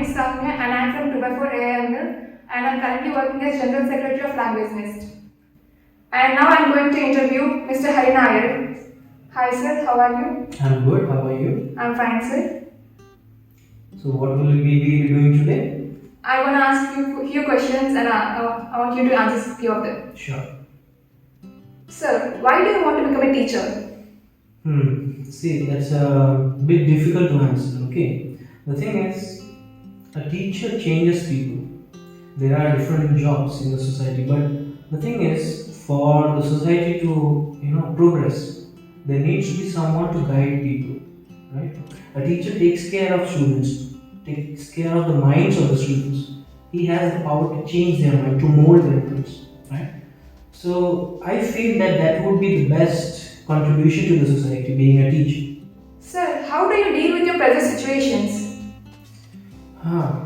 is Sowmya and I am from 2x4 AIML and I am currently working as General Secretary of Language Nest. And now I am going to interview Mr. Nair. Hi sir, how are you? I'm good. How are you? I am fine sir. So, what will we be doing today? I want to ask you a few questions and I want you to answer a few of them. Sure. Sir, why do you want to become a teacher? See, that's a bit difficult to answer. Okay. The thing is, a teacher changes people. There are different jobs in the society, but the thing is, for the society to progress, there needs to be someone to guide people, right? A teacher takes care of students, takes care of the minds of the students. He has the power to change their mind, to mold their minds, right? So I feel that that would be the best contribution to the society, being a teacher. Sir, how do you deal with your present situations?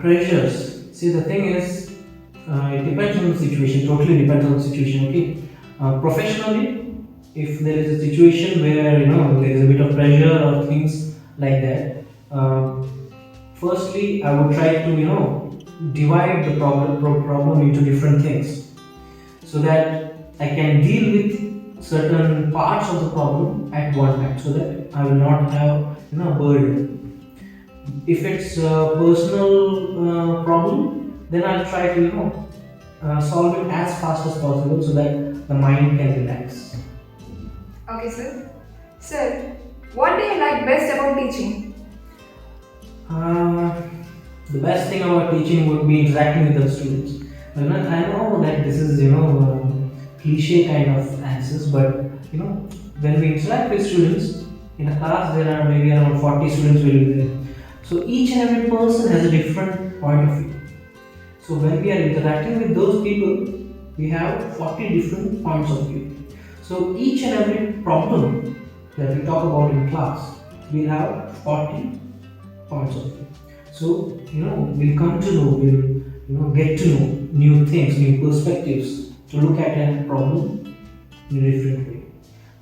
Pressures. See, the thing is, it depends on the situation. Totally depends on the situation. Okay. Professionally, if there is a situation where there is a bit of pressure or things like that, firstly, I would try to divide the problem into different things, so that I can deal with certain parts of the problem at one time, so that I will not have a burden. If it's a personal problem, then I'll try to solve it as fast as possible, so that the mind can relax. Okay sir. Sir, what do you like best about teaching? The best thing about teaching would be interacting with the students. I know that this is cliche kind of answers, but when we interact with students in a class, there are maybe around 40 students will be there. So each and every person has a different point of view. So when we are interacting with those people, we have 40 different points of view. So each and every problem that we talk about in class, we have 40 points of view. So we'll come to know, we'll get to know new things, new perspectives to look at a problem in a different way.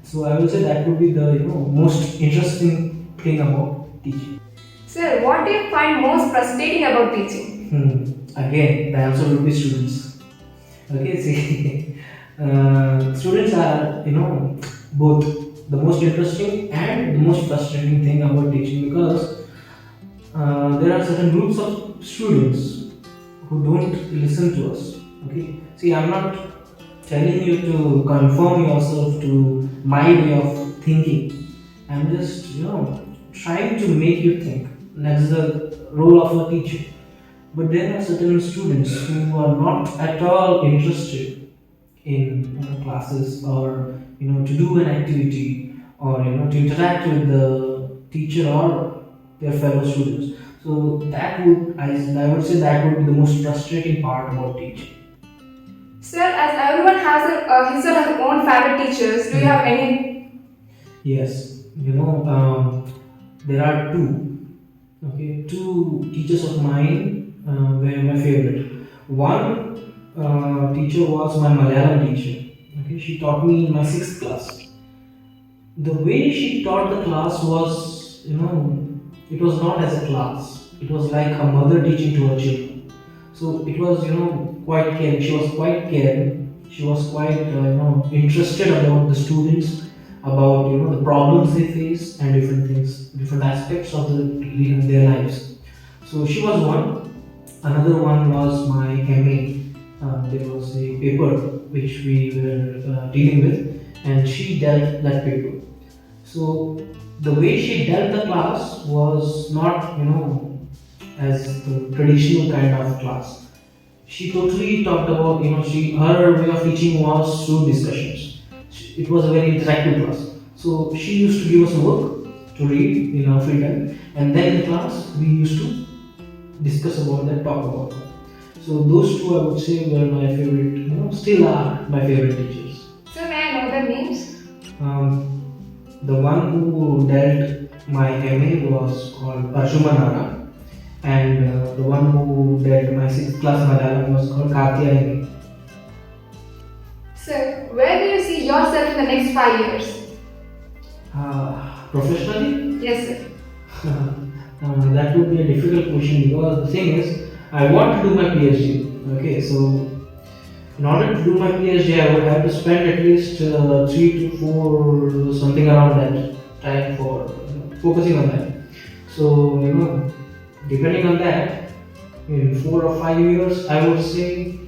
So I will say that would be the most interesting thing about teaching. Sir, what do you find most frustrating about teaching? Again, the answer will be students. Okay, see, students are both the most interesting and the most frustrating thing about teaching, because there are certain groups of students who don't listen to us. Okay, see, I'm not telling you to conform yourself to my way of thinking. I'm just trying to make you think. That's the role of a teacher. But there are certain students who are not at all interested in classes, or to do an activity, or to interact with the teacher or their fellow students. So that would I would say that would be the most frustrating part about teaching. Sir, as everyone has his or her own favorite teachers, do you have any? Yes, there are two. Okay, two teachers of mine were my favorite. One teacher was my Malayalam teacher. Okay, she taught me in my 6th class. The way she taught the class was, it was not as a class. It was like a mother teaching to her children. So it was, quite caring. She was quite caring. She was quite, interested about the students, about the problems they face and different things, different aspects of their lives. So she was one. Another one was my MA. There was a paper which we were dealing with, and she dealt that paper. So the way she dealt the class was not as the traditional kind of class. She totally talked about her way of teaching was through discussions. It was a very interactive class. So she used to give us work to read in our free time, and then in class we used to discuss about that, talk about that. So those two I would say were my favorite, still are my favorite teachers. Sir, may I know their names? The one who dealt my MA was called Arjumanara, and the one who dealt my 6th class Malayalam was called Karthiyayani. Sir, where do you see yourself in the next 5 years? Professionally? Yes, sir. That would be a difficult question because the thing is, I want to do my PhD. Okay, so in order to do my PhD, I would have to spend at least 3 to 4 something around that time for focusing on that. So depending on that, in 4 or 5 years, I would say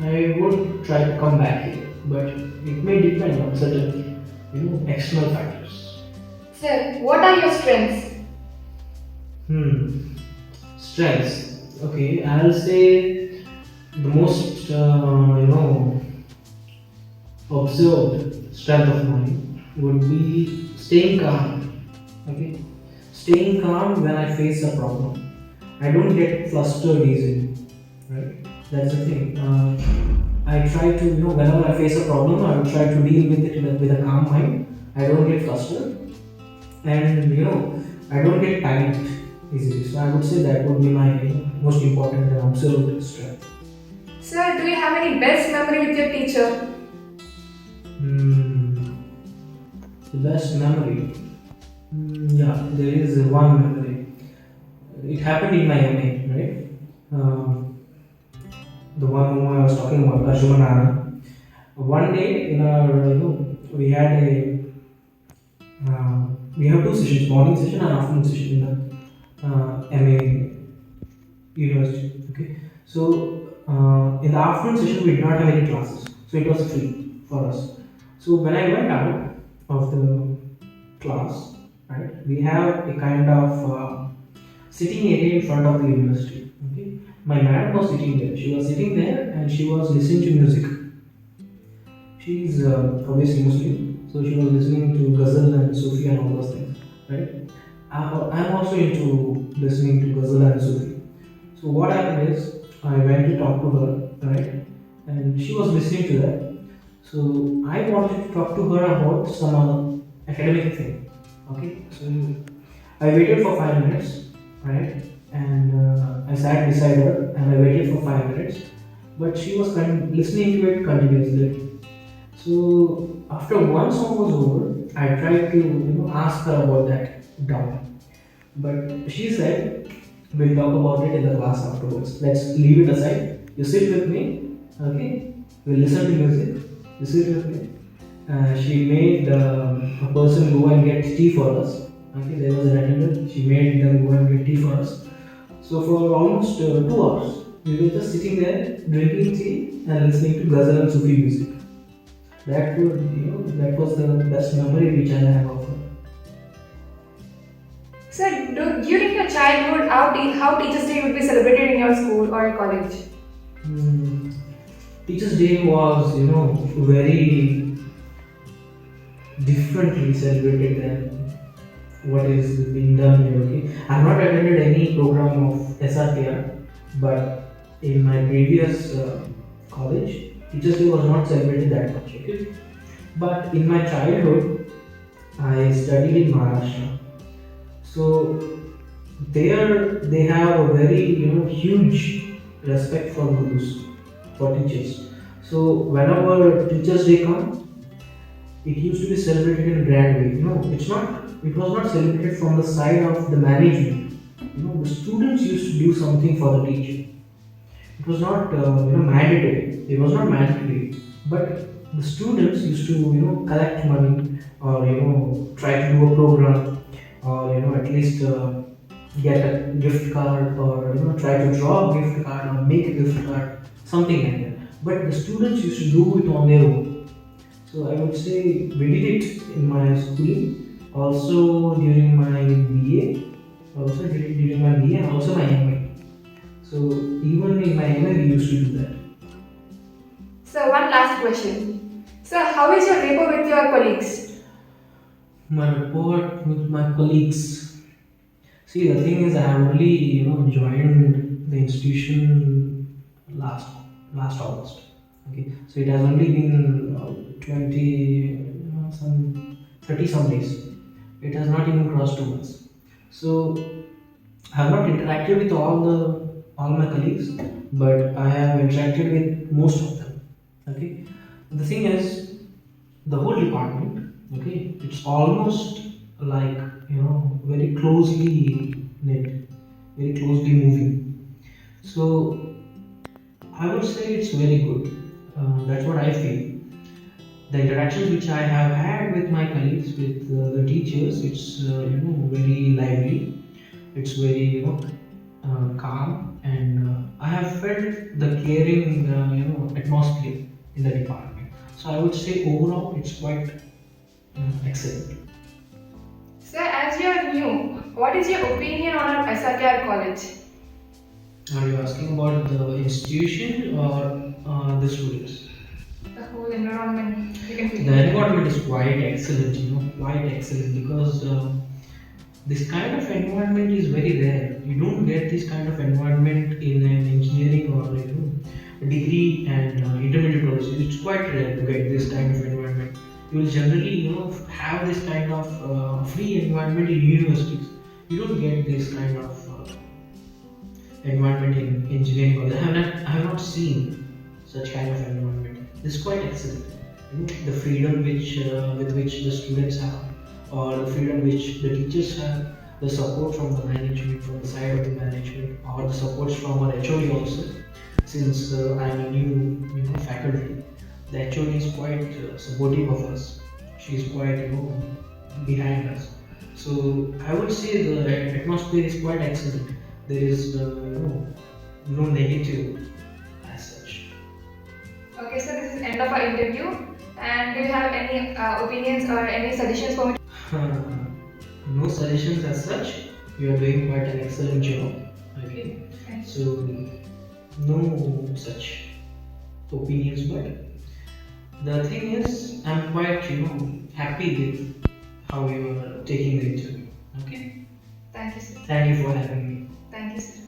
I would try to come back here, but it may depend on certain external factors. Sir, what are your strengths? Strengths. Okay, I'll say the most observed strength of mine would be staying calm. Okay, staying calm when I face a problem. I don't get flustered easily. Right, that's the thing. I try to whenever I face a problem, I will try to deal with it with a calm mind. I don't get flustered, and I don't get panicked easily. So I would say that would be my most important and observed strength. Sir, do you have any best memory with your teacher? Hmm, the best memory. Yeah, there is one memory. It happened in my MA, right? The one whom I was talking about, Arjuna. One day in our, we had we have two sessions, morning session and afternoon session in the MA university. Okay, so in the afternoon session we did not have any classes, so it was free for us. So when I went out of the class, right, we have a kind of sitting area in front of the university. Okay, my madam was sitting there. She was sitting there and she was listening to music. She is obviously Muslim, so she was listening to ghazal and Sufi and all those things, right? I'm also into listening to ghazal and Sufi. So what happened is I went to talk to her, right? And she was listening to that. So I wanted to talk to her about some academic thing. Okay, so I waited for 5 minutes, right? And I sat beside her and I waited for 5 minutes, but she was listening to it continuously. So after one song was over, I tried to ask her about that down, but she said we'll talk about it in the class afterwards. Let's leave it aside. You sit with me, okay? We'll listen to music. You sit with me. She made a person go and get tea for us. Okay, there was an attendant. She made them go and get tea for us. So for almost 2 hours, we were just sitting there drinking tea and listening to ghazal and Sufi music. That was the best memory which I have of her. Sir, during your childhood, how Teachers' Day would be celebrated in your school or college? Teachers' Day was, very differently celebrated than what is being done here. Okay, I have not attended any program of SRPR, but in my previous college, Teachers' Day was not celebrated that much. Okay, but in my childhood, I studied in Maharashtra, so there they have a very huge respect for gurus, for teachers. So whenever Teachers' Day comes, it used to be celebrated in a grand way. It was not celebrated from the side of the management. The students used to do something for the teacher. It was not mandatory. It was not mandatory, but the students used to collect money, or try to do a program, or at least get a gift card, or try to draw a gift card or make a gift card, something like that. But the students used to do it on their own. So I would say we did it in my schooling, also during my BA, and also my MA. So even in my MA we used to do that. So one last question. Sir, how is your rapport with your colleagues? My rapport with my colleagues. See, the thing is, I have only joined the institution last August. Okay, so it has only been 30 some days. It has not even crossed 2 months. So I have not interacted with all my colleagues, but I have interacted with most of them. Okay, the thing is, the whole department. Okay, it's almost like very closely knit, very closely moving. So I would say it's very good. That's what I feel. The interactions which I have had with my colleagues, with the teachers, it's very lively. It's very calm, and I have felt the caring atmosphere in the department. So I would say overall it's quite excellent. Sir, as you are new, what is your opinion on our SRKR college? Are you asking about the institution or the students? The whole environment, you can feel. The environment is quite excellent, quite excellent because this kind of environment is very rare. You don't get this kind of environment in an engineering or a degree and intermediate also. It's quite rare to get this kind of environment. You will generally have this kind of free environment in universities. You don't get this kind of environment in engineering college. I have not seen such kind of environment. This is quite excellent. The freedom with which the students have, or the freedom which the teachers have, the support from the management, from the side of the management, or the support from our HOD also. Since I am a new faculty, the HOD is quite supportive of us. She is quite behind us. So I would say the atmosphere is quite excellent. There is no negative as such. Okay, so this is end of our interview. And do you have any opinions or any suggestions for me? No suggestions as such. You are doing quite an excellent job. Okay. So no such opinions, but the thing is, I'm quite happy with how you are taking the interview. Okay. Thank you, sir. Thank you for having me. Thank you, sir.